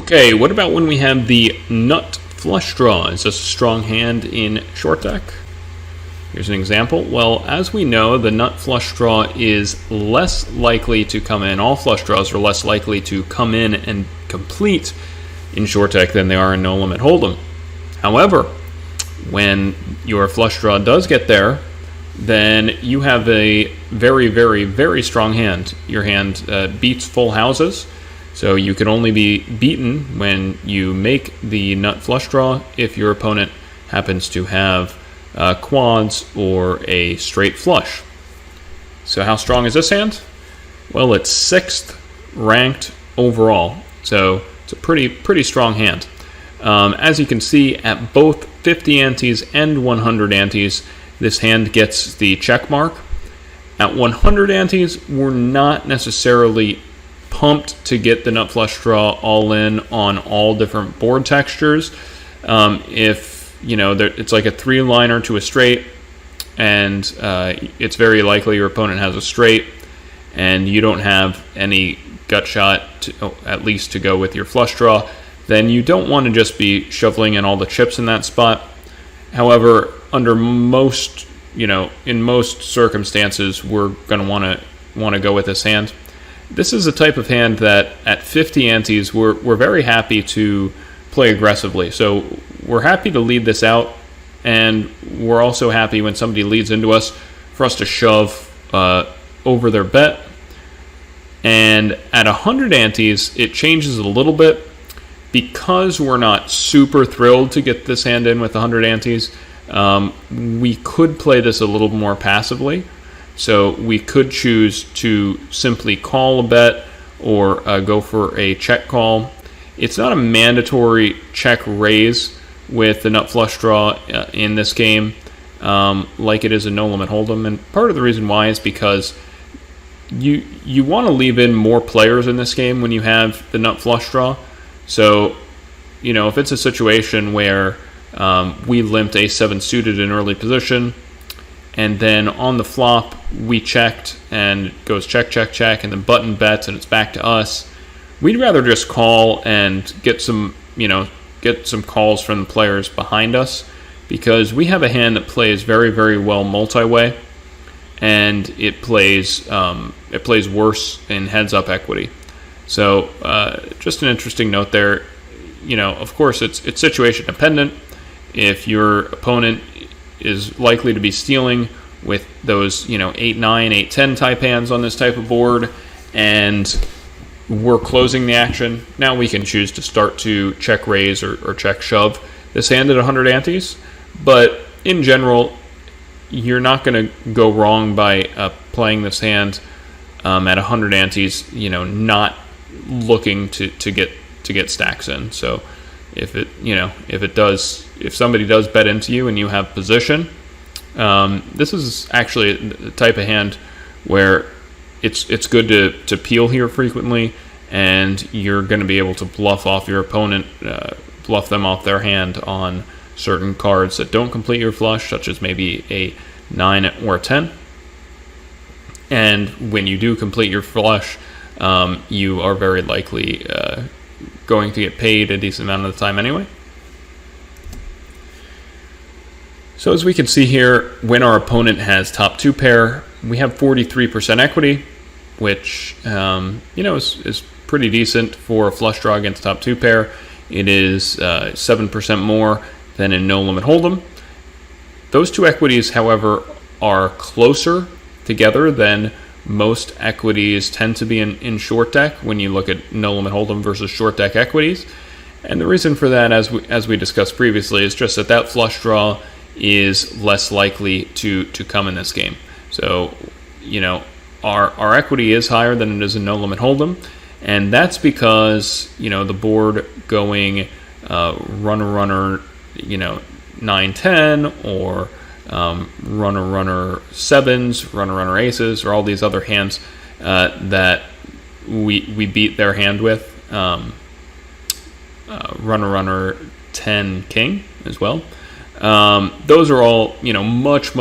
Okay, what about when we have the nut flush draw? Is this a strong hand in short deck? Here's an example. Well, as we know, the nut flush draw is less likely to come in. All flush draws are less likely to come in and complete in short deck than they are in no limit hold'em. However, when your flush draw does get there, then you have a very, very, very strong hand. Your hand beats full houses, so you can only be beaten when you make the nut flush draw if your opponent happens to have quads or a straight flush. So how strong is this hand? Well, it's 6th ranked overall, so it's a pretty strong hand. As you can see, at both 50 antes and 100 antes, this hand gets the check mark. At 100 antes, we're not necessarily pumped to get the nut flush draw all in on all different board textures. If it's like a 3-liner to a straight, and it's very likely your opponent has a straight, and you don't have any gut shot at least to go with your flush draw, then you don't want to just be shoveling in all the chips in that spot. However, under most, in most circumstances, we're going to want to go with this hand. This is a type of hand that at 50 antes, we're very happy to play aggressively. So we're happy to lead this out, and we're also happy when somebody leads into us for us to shove over their bet. And at 100 antes, it changes a little bit. Because we're not super thrilled to get this hand in with 100 antes, we could play this a little more passively. So we could choose to simply call a bet or go for a check call. It's not a mandatory check raise with the nut flush draw in this game like it is in no limit hold'em. And part of the reason why is because you want to leave in more players in this game when you have the nut flush draw. So, if it's a situation where we limped ace-7 suited in early position, and then on the flop we checked and it goes check, check, check, and then button bets and it's back to us, we'd rather just call and get some calls from the players behind us, because we have a hand that plays very, very well multi-way, and it plays worse in heads-up equity. So just an interesting note there. Of course, it's situation dependent. If your opponent is likely to be stealing with those 8-9, 8-10 type hands on this type of board, and we're closing the action, now we can choose to start to check raise or check shove this hand at 100 antes. But in general, you're not going to go wrong by playing this hand at 100 antes, not looking to get stacks in. So if somebody does bet into you and you have position, this is actually the type of hand where it's good to peel here frequently, and you're going to be able to bluff off your opponent, bluff them off their hand on certain cards that don't complete your flush, such as maybe a 9 or a 10. And when you do complete your flush, you are very likely going to get paid a decent amount of the time anyway. So as we can see here, when our opponent has top 2 pair, we have 43% equity, which is pretty decent for a flush draw against top 2 pair. It is 7% more than in no limit hold'em. Those two equities, however, are closer together than most equities tend to be in short deck when you look at no limit hold'em versus short deck equities. And the reason for that, as we discussed previously, is just that flush draw is less likely to come in this game. So, our equity is higher than it is in no limit hold'em, and that's because the board going runner 9-10 or runner sevens, runner aces, or all these other hands that we beat their hand with. Runner 10 king as well. Those are all much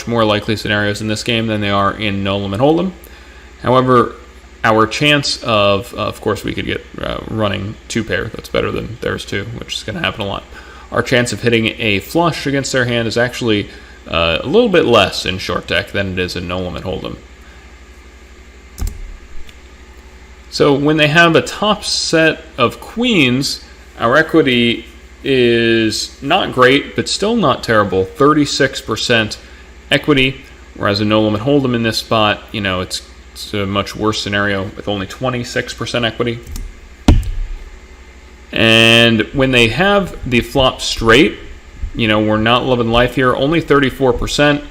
more likely scenarios in this game than they are in no limit hold'em. However, our chance of course, we could get running 2-pair. That's better than theirs too, which is going to happen a lot. Our chance of hitting a flush against their hand is actually a little bit less in short deck than it is in no limit hold'em. So when they have a top set of queens, our equity is not great, but still not terrible. 36% equity, whereas in no limit hold'em in this spot, it's a much worse scenario with only 26% equity. And when they have the flop straight, we're not loving life here. Only 34%.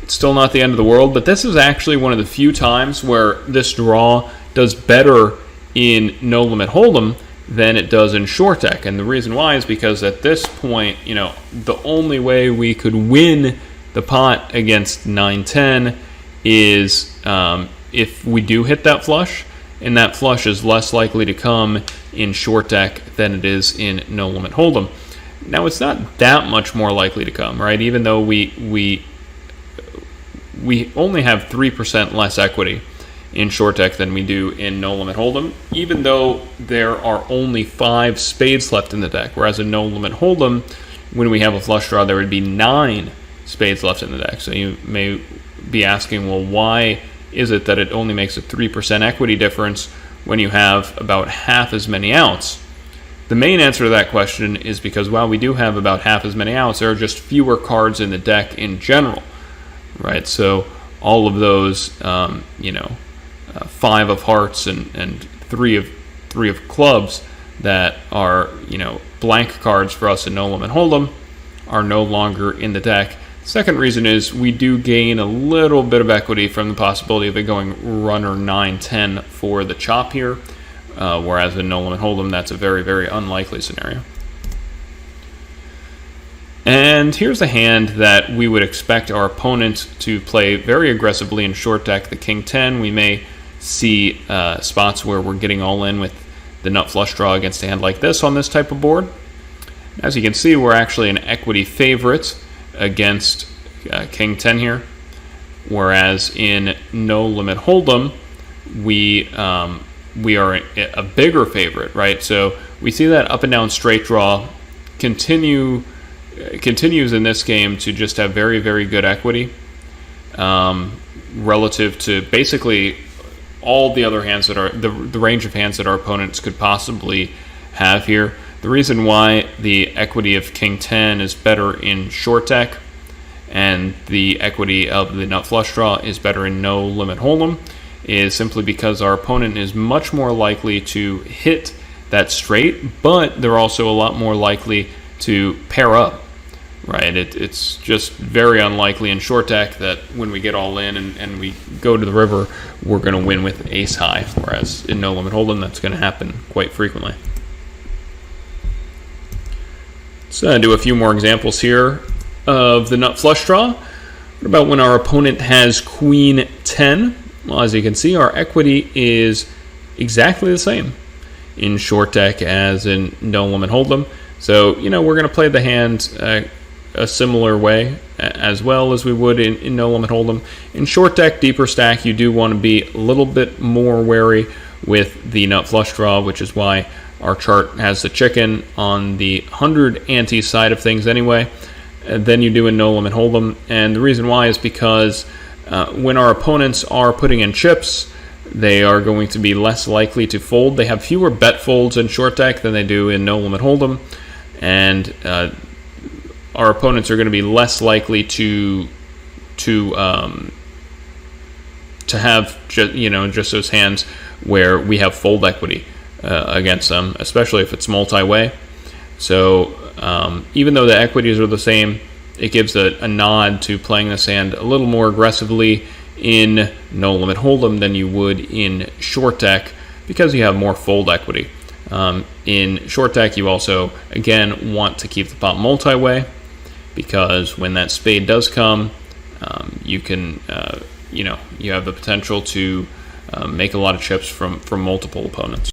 It's still not the end of the world, but this is actually one of the few times where this draw does better in no limit hold'em than it does in short deck. And the reason why is because at this point, the only way we could win the pot against 9-10 is if we do hit that flush, and that flush is less likely to come in short deck than it is in no limit hold'em. Now, it's not that much more likely to come, right? Even though we only have 3% less equity in short deck than we do in no limit hold'em, even though there are only 5 spades left in the deck, whereas in no limit hold'em, when we have a flush draw, there would be 9 spades left in the deck. So you may be asking, well, why is it that it only makes a 3% equity difference when you have about half as many outs? The main answer to that question is because while we do have about half as many outs, there are just fewer cards in the deck in general, right? So all of those, 5 of hearts and 3 of clubs that are, blank cards for us in no limit hold'em are no longer in the deck. Second reason is we do gain a little bit of equity from the possibility of it going runner 9-10 for the chop here, whereas in no limit hold'em, that's a very, very unlikely scenario. And here's a hand that we would expect our opponent to play very aggressively in short deck, the King 10. We may see spots where we're getting all in with the nut flush draw against a hand like this on this type of board. As you can see, we're actually an equity favorite against King 10 here, whereas in no limit hold'em, we are a bigger favorite, right? So we see that up and down straight draw continues in this game to just have very, very good equity relative to basically all the other hands that are the range of hands that our opponents could possibly have here. The reason why the equity of King 10 is better in short deck and the equity of the nut flush draw is better in no limit hold'em is simply because our opponent is much more likely to hit that straight, but they're also a lot more likely to pair up, right? It's just very unlikely in short deck that when we get all in and we go to the river, we're going to win with ace high, whereas in no limit hold'em, that's going to happen quite frequently. So do a few more examples here of the nut flush draw. What about when our opponent has Queen 10? Well, as you can see, our equity is exactly the same in short deck as in no limit hold'em. So, we're going to play the hand a similar way as well as we would in no limit hold'em. In short deck, deeper stack, you do want to be a little bit more wary with the nut flush draw, which is why our chart has the chicken on the 100 ante side of things anyway, than you do in no limit hold'em. And the reason why is because when our opponents are putting in chips, they are going to be less likely to fold. They have fewer bet folds in short deck than they do in no limit hold'em, and our opponents are going to be less likely to have just those hands where we have fold equity against them, especially if it's multi-way. So even though the equities are the same, it gives a nod to playing this hand a little more aggressively in no limit hold'em than you would in short deck because you have more fold equity. In short deck, you also again want to keep the pot multi-way because when that spade does come, you can you have the potential to make a lot of chips from multiple opponents.